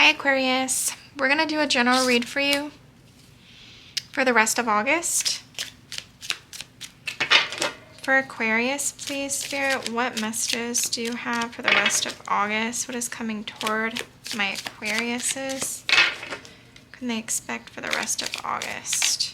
Hi Aquarius, we're going to do a general read for you for the rest of August. For Aquarius, please, Spirit, what messages do you have for the rest of August? What is coming toward my Aquariuses? What can they expect for the rest of August?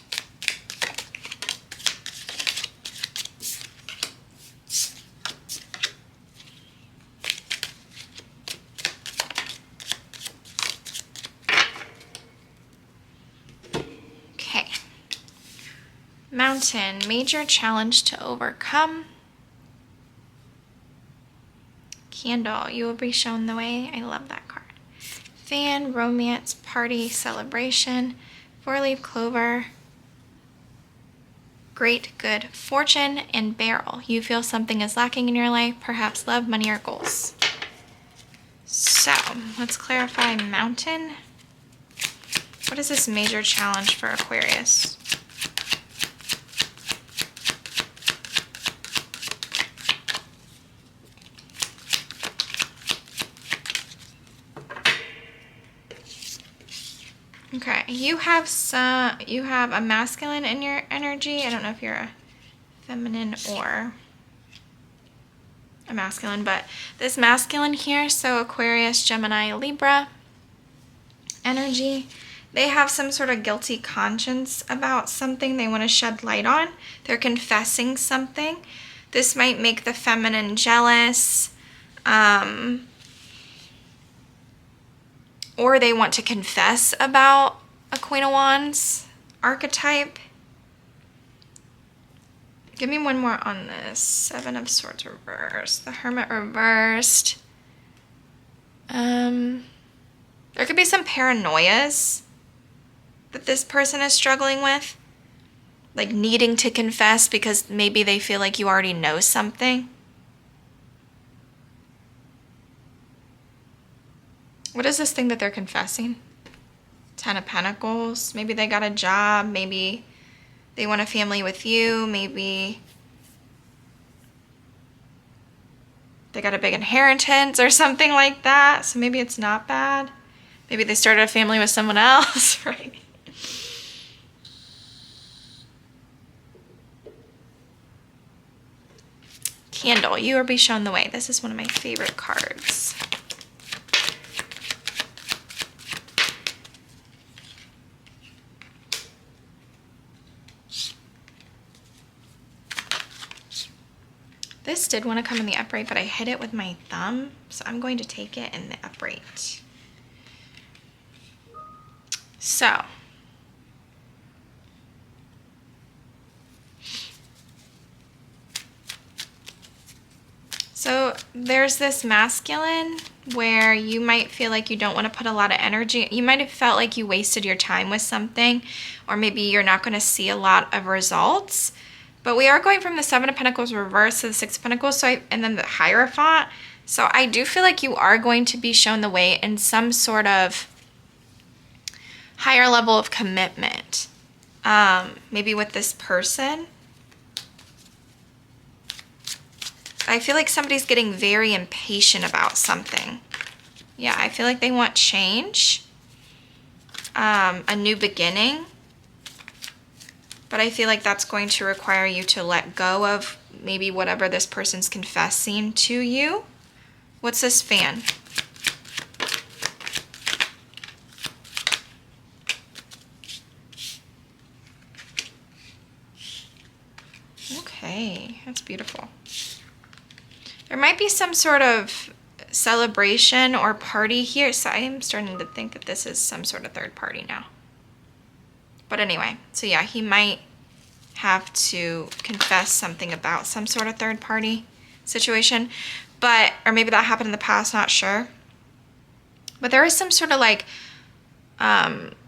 Mountain, major challenge to overcome. Candle, you will be shown the way. I love that card. Fan, romance, party, celebration. Four-leaf clover. Great good fortune. And barrel, you feel something is lacking in your life, perhaps love, money, or goals. So, let's clarify mountain. What is this major challenge for Aquarius? Okay, you have a masculine in your energy. I don't know if you're a feminine or a masculine, but this masculine here, so Aquarius, Gemini, Libra energy, they have some sort of guilty conscience about something they want to shed light on. They're confessing something. This might make the feminine jealous. Or they want to confess about a Queen of Wands archetype. Give me one more on this. Seven of Swords reversed. The Hermit reversed. There could be some paranoias that this person is struggling with. Like needing to confess because maybe they feel like you already know something. What is this thing that they're confessing? Ten of Pentacles. Maybe they got a job. Maybe they want a family with you. Maybe they got a big inheritance or something like that. So maybe it's not bad. Maybe they started a family with someone else, right? Candle, you will be shown the way. This is one of my favorite cards. This did want to come in the upright, but I hit it with my thumb, so I'm going to take it in the upright. So there's this masculine where you might feel like you don't want to put a lot of energy. You might have felt like you wasted your time with something, or maybe you're not going to see a lot of results. But we are going from the Seven of Pentacles reverse to the Six of Pentacles, and then the Hierophant. So I do feel like you are going to be shown the way in some sort of higher level of commitment. Maybe with this person. I feel like somebody's getting very impatient about something. Yeah, I feel like they want change. A new beginning. But I feel like that's going to require you to let go of maybe whatever this person's confessing to you. What's this fan? Okay, that's beautiful. There might be some sort of celebration or party here. So I am starting to think that this is some sort of third party now. But anyway, so yeah, he might have to confess something about some sort of third party situation. But, or maybe that happened in the past, not sure. But there is some sort of like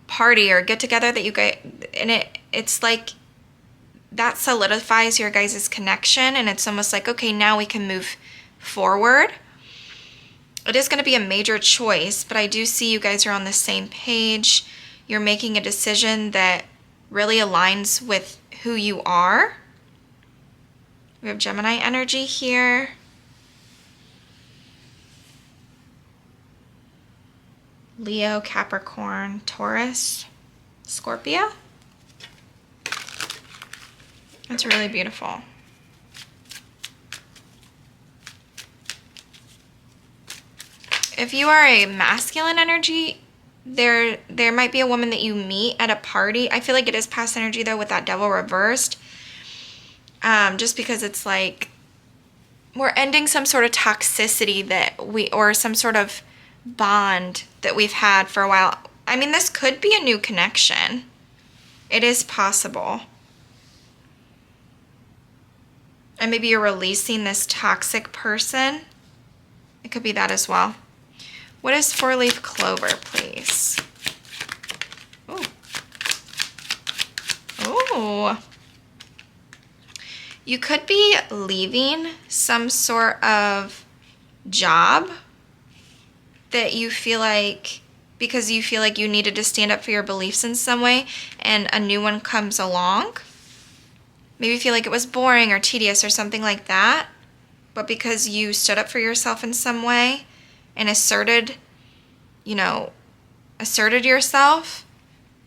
party or get together that you guys, and it's like that solidifies your guys' connection. And it's almost like, okay, now we can move forward. It is going to be a major choice, but I do see you guys are on the same page. You're making a decision that really aligns with who you are. We have Gemini energy here. Leo, Capricorn, Taurus, Scorpio. That's really beautiful. If you are a masculine energy, there might be a woman that you meet at a party. I feel like it is past energy though with that devil reversed. Just because it's like we're ending some sort of toxicity or some sort of bond that we've had for a while. I mean, this could be a new connection. It is possible. And maybe you're releasing this toxic person. It could be that as well. What is four-leaf clover, please? Ooh. Ooh. You could be leaving some sort of job that you feel like, because you feel like you needed to stand up for your beliefs in some way, and a new one comes along. Maybe you feel like it was boring or tedious or something like that, but because you stood up for yourself in some way and asserted yourself,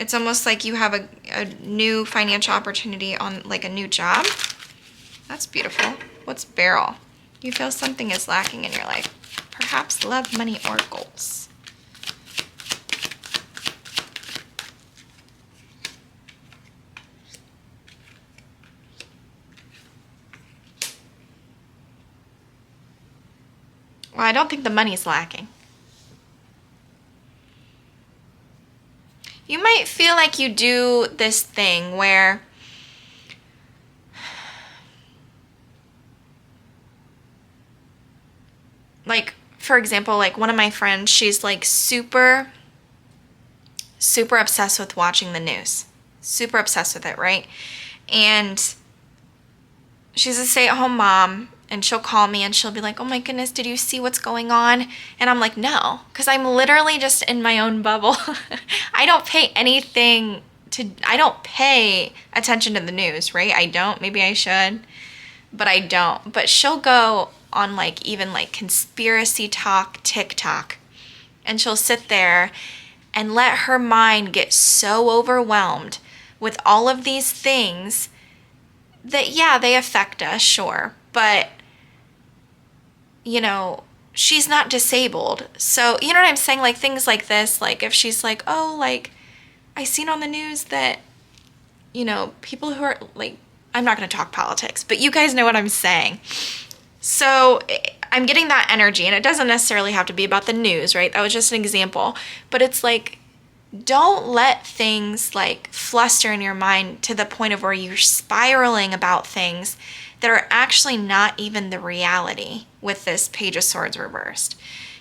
it's almost like you have a new financial opportunity on like a new job. That's beautiful. What's beryl? You feel something is lacking in your life. Perhaps love, money, or goals. Well, I don't think the money's lacking. You might feel like you do this thing where like, for example, like one of my friends, she's like super obsessed with watching the news. Super obsessed with it, right? And she's a stay-at-home mom, and she'll call me and she'll be like, oh my goodness, did you see what's going on? And I'm like, no, because I'm literally just in my own bubble. I don't pay attention to the news, right? I don't. Maybe I should, but I don't. But she'll go on like even like conspiracy talk TikTok, and she'll sit there and let her mind get so overwhelmed with all of these things that, yeah, they affect us, sure, but she's not disabled. So you know what I'm saying? Like things like this, like if she's like, oh, like I seen on the news that people who are like, I'm not going to talk politics, but you guys know what I'm saying. So I'm getting that energy, and it doesn't necessarily have to be about the news, right? That was just an example. But it's like, don't let things like fluster in your mind to the point of where you're spiraling about things that are actually not even the reality with this Page of Swords reversed.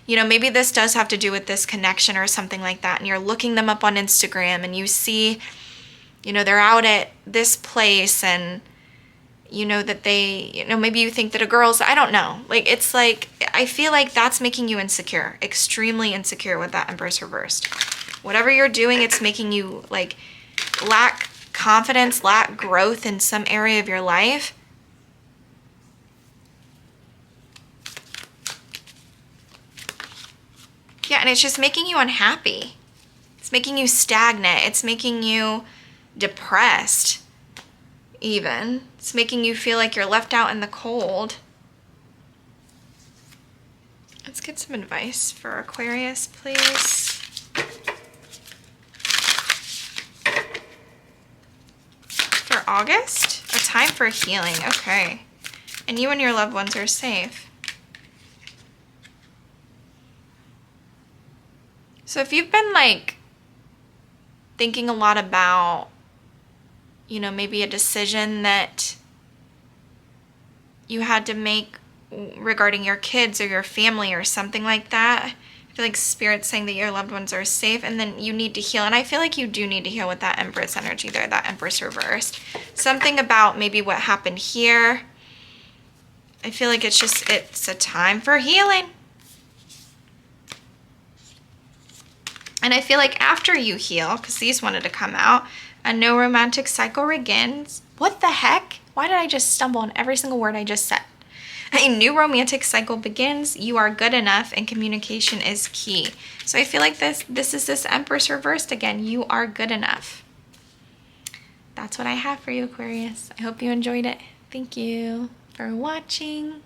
Maybe this does have to do with this connection or something like that, and you're looking them up on Instagram and you see, they're out at this place, and that they, maybe you think that a girl's, I don't know. Like, it's like, I feel like that's making you insecure, extremely insecure with that Empress reversed. Whatever you're doing, it's making you like lack confidence, lack growth in some area of your life. Yeah, and it's just making you unhappy. It's making you stagnant. It's making you depressed, even. It's making you feel like you're left out in the cold. Let's get some advice for Aquarius, please. For August? A time for healing. Okay. And you and your loved ones are safe. So if you've been like thinking a lot about, maybe a decision that you had to make regarding your kids or your family or something like that, I feel like Spirit's saying that your loved ones are safe, and then you need to heal. And I feel like you do need to heal with that Empress energy there, that Empress reversed. Something about maybe what happened here. I feel like it's a time for healing. And I feel like after you heal, because these wanted to come out, a no romantic cycle begins. What the heck? Why did I just stumble on every single word I just said? A new romantic cycle begins. You are good enough, and communication is key. So I feel like this is this Empress reversed again. You are good enough. That's what I have for you, Aquarius. I hope you enjoyed it. Thank you for watching.